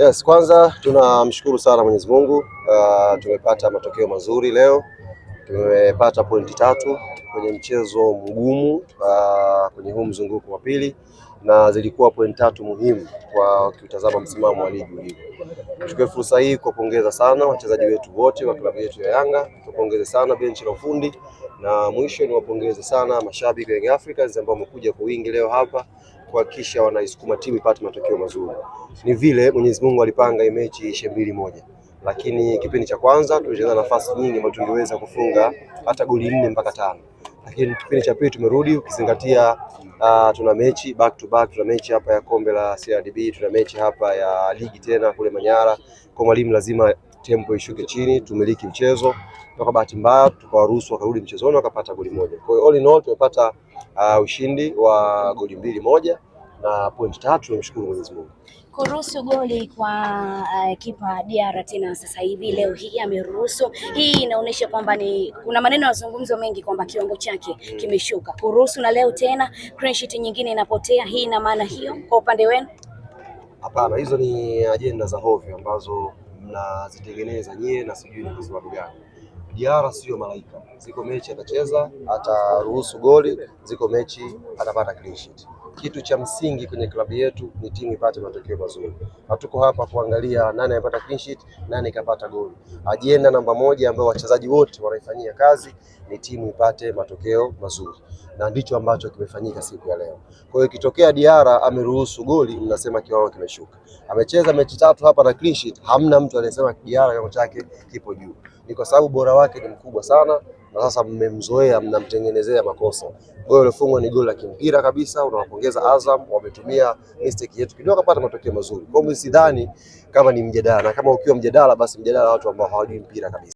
Yes, kwanza tunamshukuru sana Mwenyezi Mungu. Tumepata matokeo mazuri leo. Tumepata pointi 3 kwenye mchezo mgumu kwenye huu mzunguko wa pili, na zilikuwa pointi 3 muhimu kwa ukitazama msimamo wa ligi ulivyo. Tuchukue fursa hii kupongeza sana wachezaji wetu wote wa klabu yetu ya Yanga, tupongeze sana benchi la ufundi, na mwisho ni wapongeze sana mashabiki wa Young Africans ambao wamekuja kwa wingi leo hapa kuhakikisha wanaisukuma timu ipate matokeo mazuri. Ni vile Mwenyezi Mungu alipanga hii mechi ishe 2-1, lakini kipindi cha kwanza tulitengeneza nafasi nyingi ambazo tungeweza kufunga hata goli 4 mpaka 5, lakini kipindi cha pili tumerudi, ukizingatia tuna mechi back to back, tuna mechi hapa ya kombe la CRDB, tuna mechi hapa ya ligi tena kule Manyara. Kwa mwalimu lazima tempo ishuke chini, tumiliki mchezo. Kwa bahati mbaya tukawaruhusu wakarudi mchezoni wakapata goli moja. Kwa hiyo all in all tumepata ushindi wa goli 2-1 na pointi 3. Tunamshukuru Mwenyezi Mungu. Kuruhusu goli kwa kipa Diarra tena sasa hivi leo hii ameruhusu. Hii inaonyesha kwamba kuna maneno yanazungumzwa mengi kwamba kiwango chake kimeshuka. Kuruhusu na leo tena clean sheet nyingine inapotea. Hii ina maana hiyo kwa upande wenu? Hapana, hizo ni ajenda za hovyo ambazo mnazitengeneza nyie na sijui ni kwa sababu gani. Diarra sio malaika. Ziko mechi atacheza, ataruhusu goli, ziko mechi atapata clean sheet. Kitu cha msingi kwenye klabu yetu ni timu ipate matokeo mazuri. Hatuko hapa kuangalia nani anapata clean sheet, nani kapata goli. Ajenda namba moja ambayo wachezaji wote wanaifanyia kazi ni timu ipate matokeo mazuri, na ndicho ambacho kimefanyika siku ya leo. Kwa hiyo ikitokea Diarra ameruhusu goli, mnasema kiwango kimeshuka. Amecheza mechi 3 hapa na clean sheet, hamna mtu aliyesema Diarra kiwango chake kipo juu. Ni kwa sababu bora wake ni mkubwa sana, na sasa mmemzoea, mnamtengenezea makosa. Goli lilofungwa ni goli la kimpira kabisa. Unawapongeza Azam, wametumia mistake yetu kidogo kupata matokeo mazuri. Kwa hiyo sidhani kama ni mjadala, na kama ukiwa mjadala basi mjadala watu ambao hawajui mpira kabisa.